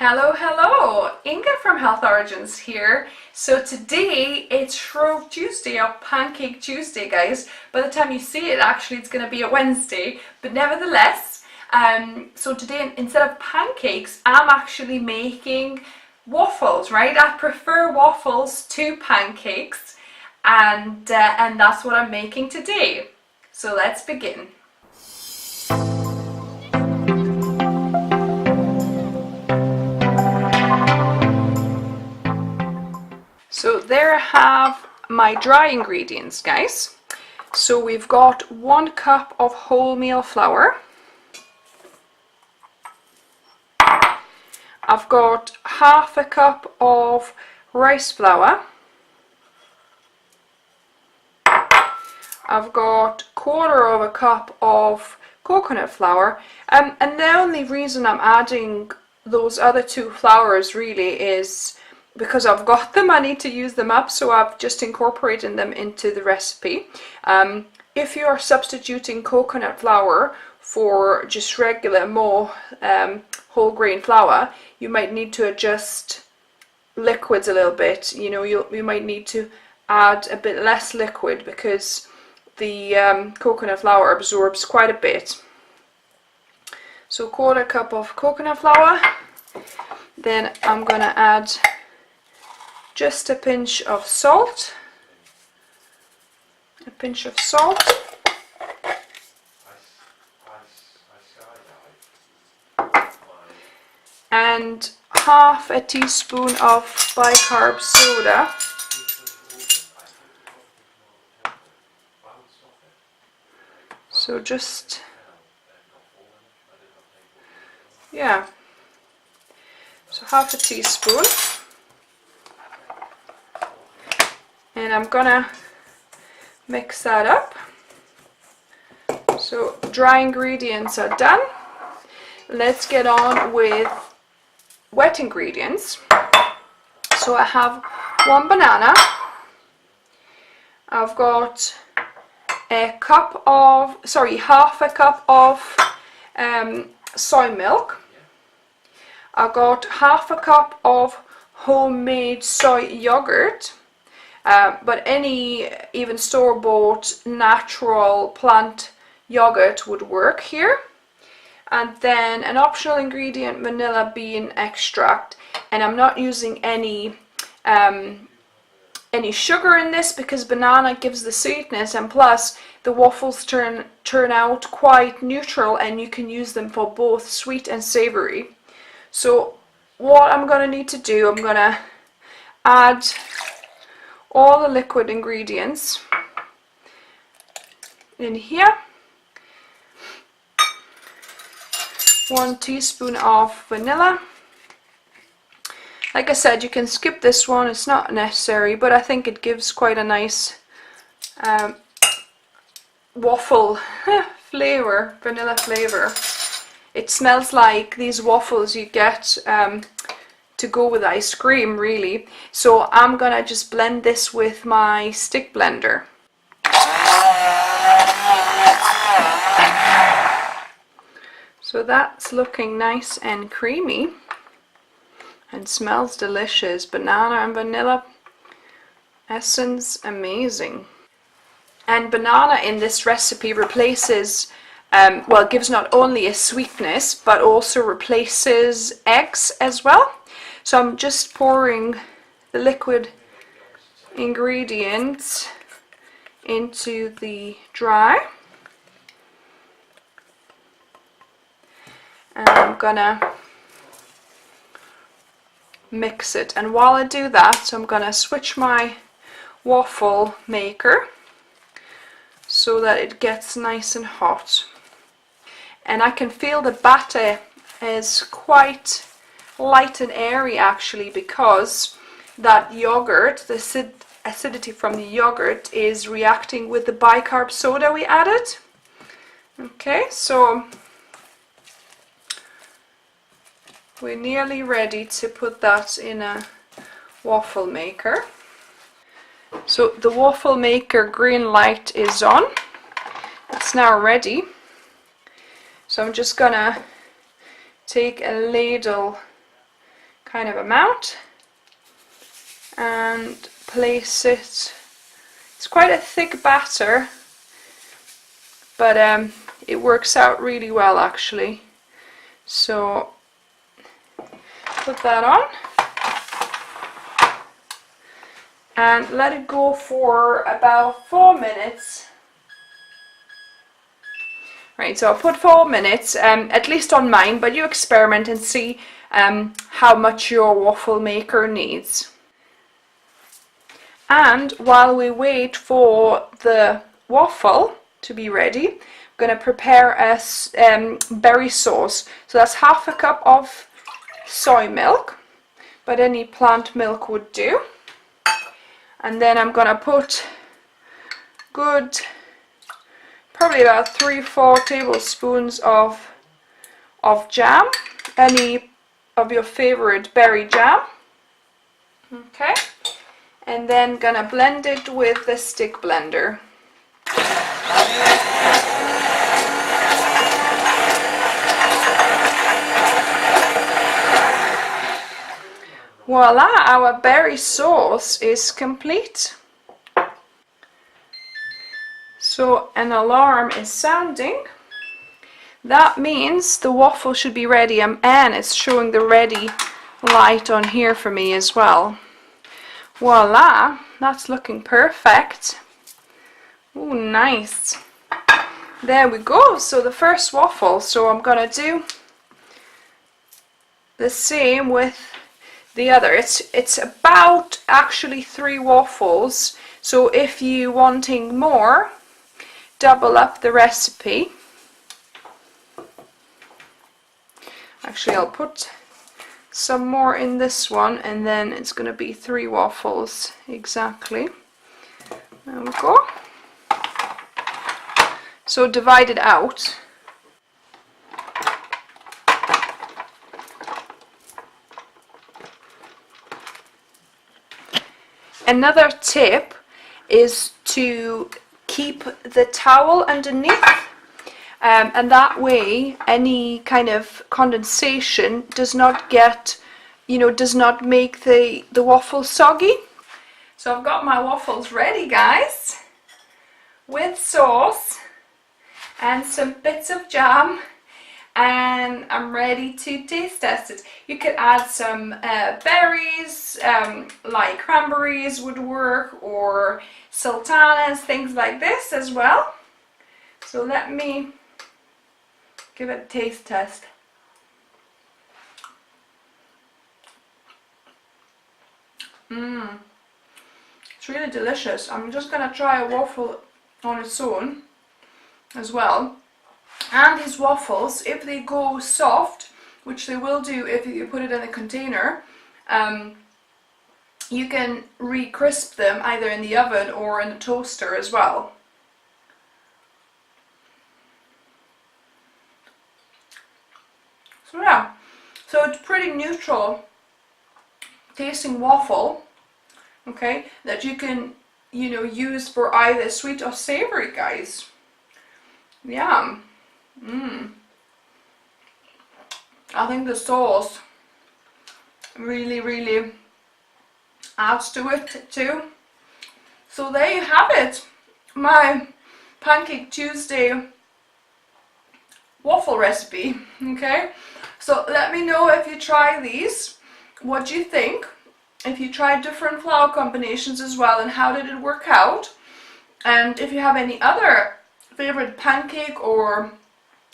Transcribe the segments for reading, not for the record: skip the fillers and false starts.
Hello, hello! Inga from Health Origins here. So today it's Shrove Tuesday or Pancake Tuesday, guys. By the time you see it, actually it's going to be a Wednesday, but nevertheless, so today instead of pancakes, I'm actually making waffles, right? I prefer waffles to pancakes, and that's what I'm making today. So let's begin. So there I have my dry ingredients, guys. So we've got 1 cup of wholemeal flour. I've got half a cup of rice flour. I've got 1/4 of a cup of coconut flour. And the only reason I'm adding those other 2 flours really is because I've got them, I need to use them up, so I've just incorporated them into the recipe. If you're substituting coconut flour for just regular more whole grain flour, you might need to adjust liquids a little bit. You know, you might need to add a bit less liquid because the coconut flour absorbs quite a bit. So 1/4 cup of coconut flour. Then I'm gonna add just a pinch of salt, and half a teaspoon of bicarb soda. So just, yeah, so half a teaspoon. And I'm gonna mix that up. So dry ingredients are done. Let's get on with wet ingredients. So I have 1 banana. I've got half a cup of soy milk. I've got half a cup of homemade soy yogurt. But any even store-bought natural plant yogurt would work here. And then an optional ingredient, vanilla bean extract. And I'm not using any sugar in this because banana gives the sweetness, and plus the waffles turn out quite neutral, and you can use them for both sweet and savory. So what I'm gonna need to do, I'm gonna add all the liquid ingredients in here. 1 teaspoon of vanilla. Like I said, you can skip this one, it's not necessary, but I think it gives quite a nice waffle flavor, vanilla flavor. It smells like these waffles you get to go with ice cream, really. So I'm gonna just blend this with my stick blender. So that's looking nice and creamy and smells delicious. Banana and vanilla essence, amazing. And banana in this recipe replaces well, gives not only a sweetness but also replaces eggs as well. So I'm just pouring the liquid ingredients into the dry, and I'm gonna mix it. And while I do that, I'm gonna switch my waffle maker so that it gets nice and hot. And I can feel the batter is quite light and airy actually, because that yogurt, the acidity from the yogurt is reacting with the bicarb soda we added. Okay, so we're nearly ready to put that in a waffle maker. So the waffle maker green light is on. It's now ready. So I'm just gonna take a ladle kind of amount and place it. It's quite a thick batter, but it works out really well actually. So put that on and let it go for about 4 minutes. Right, so I'll put 4 minutes, at least on mine, but you experiment and see how much your waffle maker needs. And while we wait for the waffle to be ready, I'm going to prepare a berry sauce. So that's half a cup of soy milk, but any plant milk would do. And then I'm going to put probably about 3-4 tablespoons of jam, any of your favorite berry jam. Okay, and then gonna blend it with the stick blender. Voila, our berry sauce is complete. So an alarm is sounding. That means the waffle should be ready, and it's showing the ready light on here for me as well. Voila, that's looking perfect. Oh, nice. There we go. So the first waffle. So I'm gonna do the same with the other. It's about actually 3 waffles. So if you wanting more, double up the recipe. Actually, I'll put some more in this one, and then it's going to be 3 waffles exactly. There we go. So divide it out. Another tip is to keep the towel underneath, and that way any kind of condensation does not get, does not make the waffle soggy. So I've got my waffles ready, guys, with sauce and some bits of jam, and I'm ready to taste test it. You could add some berries, like cranberries would work, or sultanas, things like this as well. So let me give it a taste test. It's really delicious. I'm just gonna try a waffle on its own as well. And these waffles, if they go soft, which they will do if you put it in a container, you can re-crisp them either in the oven or in the toaster as well. So yeah, so it's pretty neutral tasting waffle, okay, that you can, use for either sweet or savory, guys. Yum. I think the sauce really adds to it too. So there you have it, my Pancake Tuesday waffle recipe. Okay, so let me know if you try these, what you think, if you tried different flour combinations as well, and how did it work out, and if you have any other favorite pancake or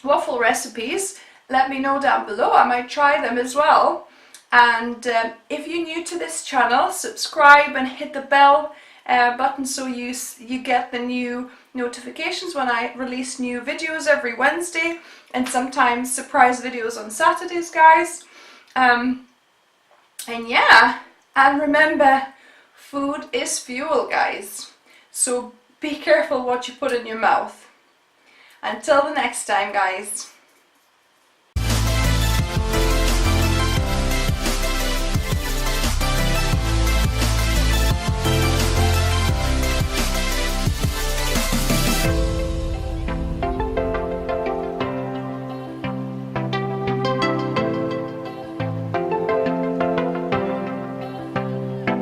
waffle recipes, let me know down below. I might try them as well. And if you're new to this channel, subscribe and hit the bell button so you get the new notifications when I release new videos every Wednesday, and sometimes surprise videos on Saturdays, guys. And yeah, and remember, food is fuel, guys. So be careful what you put in your mouth. Until the next time, guys.